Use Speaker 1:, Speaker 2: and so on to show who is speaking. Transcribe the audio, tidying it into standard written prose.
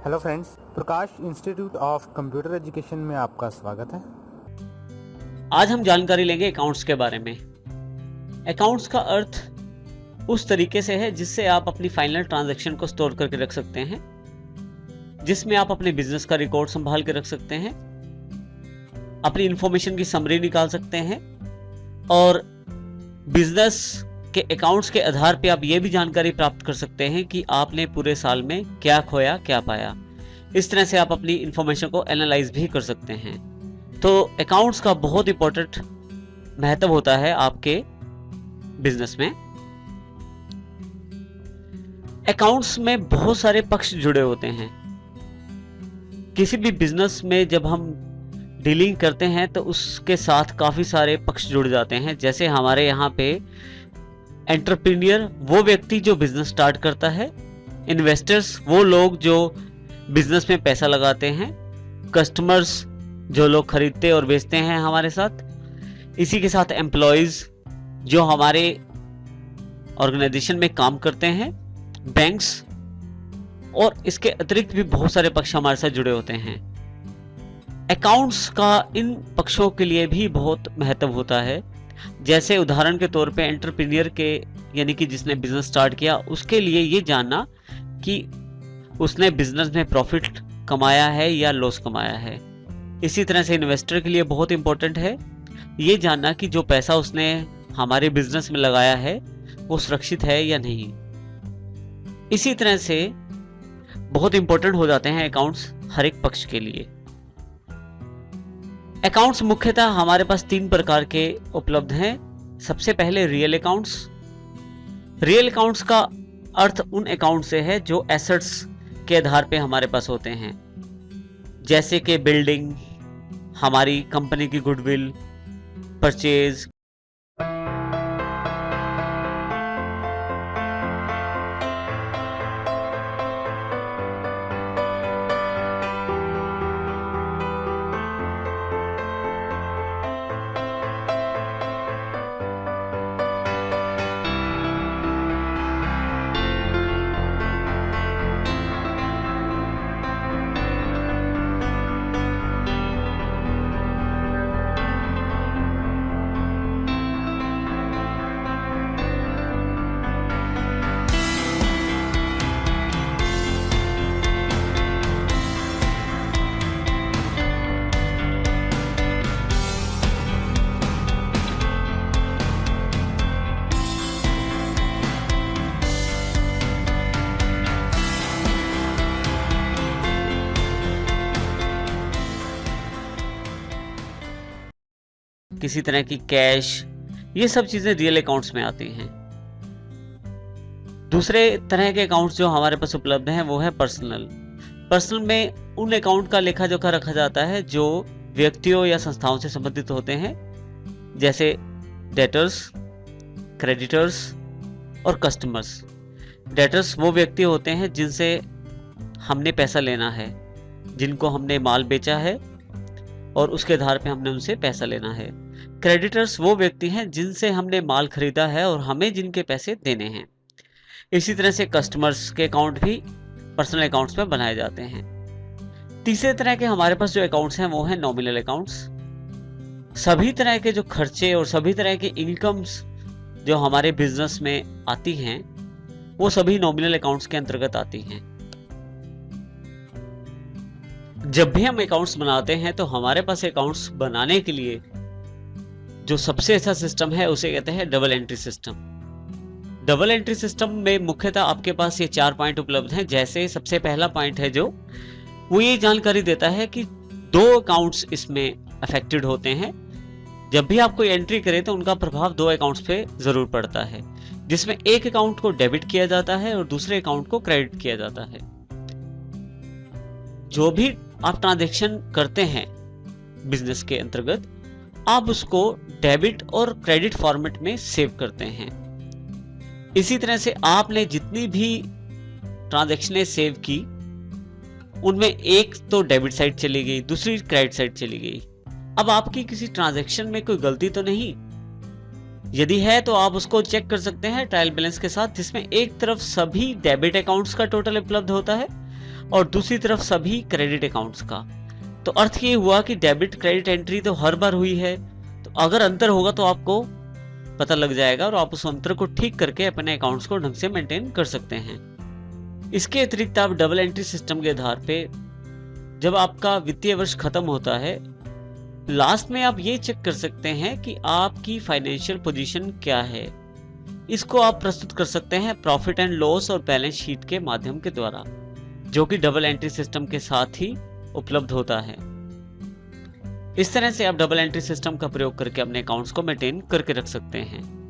Speaker 1: Hello friends, Prakash institute of computer education में आपका स्वागत है।
Speaker 2: आज हम जानकारी लेंगे अकाउंट्स के बारे में। अकाउंट्स का अर्थ उस तरीके से है जिससे आप अपनी फाइनल ट्रांजैक्शन को स्टोर करके रख सकते हैं, जिसमें आप अपने बिजनेस का रिकॉर्ड संभाल के रख सकते हैं, अपनी इंफॉर्मेशन की समरी निकाल सकते हैं और बिजनेस के अकाउंट्स के आधार पे आप ये भी जानकारी प्राप्त कर सकते हैं कि आपने पूरे साल में क्या खोया क्या पाया। इस तरह से आप अपनी इंफॉर्मेशन को एनालाइज भी कर सकते हैं। तो अकाउंट्स का बहुत इंपॉर्टेंट महत्व होता है आपके बिजनेस में। अकाउंट्स में बहुत सारे पक्ष जुड़े होते हैं। किसी भी बिजनेस में जब हम डीलिंग करते हैं तो उसके साथ काफी सारे पक्ष जुड़ जाते हैं। जैसे हमारे यहाँ पे एंटरप्रेन्योर वो व्यक्ति जो बिजनेस स्टार्ट करता है, इन्वेस्टर्स वो लोग जो बिजनेस में पैसा लगाते हैं, कस्टमर्स जो लोग खरीदते और बेचते हैं हमारे साथ, इसी के साथ एम्प्लॉयज जो हमारे ऑर्गेनाइजेशन में काम करते हैं, बैंक्स, और इसके अतिरिक्त भी बहुत सारे पक्ष हमारे साथ जुड़े होते हैं। अकाउंट्स का इन पक्षों के लिए भी बहुत महत्व होता है। जैसे उदाहरण के तौर पे एंटरप्रेन्योर के यानी कि जिसने बिजनेस स्टार्ट किया उसके लिए ये जानना कि उसने बिजनेस में प्रॉफिट कमाया है या लॉस कमाया है। इसी तरह से इन्वेस्टर के लिए बहुत इंपॉर्टेंट है ये जानना कि जो पैसा उसने हमारे बिजनेस में लगाया है वो सुरक्षित है या नहीं। इसी तरह से बहुत इंपॉर्टेंट हो जाते हैं अकाउंट्स हर एक पक्ष के लिए। अकाउंट्स मुख्यतः हमारे पास 3 प्रकार के उपलब्ध हैं। सबसे पहले रियल अकाउंट्स। रियल अकाउंट्स का अर्थ उन अकाउंट से है जो एसेट्स के आधार पे हमारे पास होते हैं, जैसे कि बिल्डिंग, हमारी कंपनी की गुडविल, परचेज, किसी तरह की कैश, ये सब चीजें रियल अकाउंट्स में आती हैं। दूसरे तरह के अकाउंट्स जो हमारे पास उपलब्ध हैं वो है पर्सनल। पर्सनल में उन अकाउंट का लेखा जोखा रखा जाता है जो व्यक्तियों या संस्थाओं से संबंधित होते हैं, जैसे डेटर्स, क्रेडिटर्स और कस्टमर्स। डेटर्स वो व्यक्ति होते हैं जिनसे हमने पैसा लेना है, जिनको हमने माल बेचा है और उसके आधार पे हमने उनसे पैसा लेना है। क्रेडिटर्स वो व्यक्ति हैं जिनसे हमने माल खरीदा है और हमें जिनके पैसे देने हैं। इसी तरह से कस्टमर्स के अकाउंट भी पर्सनल अकाउंट्स में बनाए जाते हैं। तीसरे तरह के हमारे पास जो अकाउंट्स हैं वो हैं नॉमिनल अकाउंट्स। सभी तरह के जो खर्चे और सभी तरह के इनकम्स जो हमारे बिजनेस में आती हैं वो सभी नॉमिनल अकाउंट्स के अंतर्गत आती हैं। जब भी हम अकाउंट्स बनाते हैं तो हमारे पास अकाउंट्स बनाने के लिए जो सबसे अच्छा सिस्टम है उसे कहते हैं double entry system. Double entry system में मुख्यतः आपके पास ये 4 पॉइंट उपलब्ध हैं। जैसे सबसे पहला पॉइंट है जो वो ये जानकारी देता है कि 2 अकाउंट्स इसमें अफेक्टेड होते हैं। जब भी आप कोई एंट्री करें तो उनका प्रभाव 2 अकाउंट्स पे जरूर पड़ता है, जिसमें एक अकाउंट को डेबिट किया जाता है और दूसरे अकाउंट को क्रेडिट किया जाता है। जो भी आप ट्रांजैक्शन करते हैं बिजनेस के अंतर्गत, आप उसको डेबिट और क्रेडिट फॉर्मेट में सेव करते हैं। इसी तरह से आपने जितनी भी ट्रांजैक्शनें सेव की उनमें एक तो डेबिट साइड चली गई, दूसरी क्रेडिट साइड चली गई। अब आपकी किसी ट्रांजैक्शन में कोई गलती तो नहीं? यदि है तो आप उसको चेक कर सकते हैं ट्रायल बैलेंस के साथ, जिसमें एक तरफ सभी डेबिट अकाउंट्स का टोटल उपलब्ध होता है और दूसरी तरफ सभी क्रेडिट अकाउंट्स का। तो अर्थ ये हुआ कि डेबिट क्रेडिट एंट्री तो हर बार हुई है, तो अगर अंतर होगा तो आपको पता लग जाएगा और आप उस अंतर को ठीक करके अपने अकाउंट्स को ढंग से मेंटेन कर सकते हैं। इसके अतिरिक्त आप डबल एंट्री सिस्टम के आधार पे जब आपका वित्तीय वर्ष खत्म होता है, लास्ट में आप ये चेक कर सकते हैं कि आपकी फाइनेंशियल पोजीशन क्या है। इसको आप प्रस्तुत कर सकते हैं प्रॉफिट एंड लॉस और बैलेंस शीट के माध्यम के द्वारा, जो कि डबल एंट्री सिस्टम के साथ ही उपलब्ध होता है। इस तरह से आप डबल एंट्री सिस्टम का प्रयोग करके अपने अकाउंट्स को मेंटेन करके रख सकते हैं।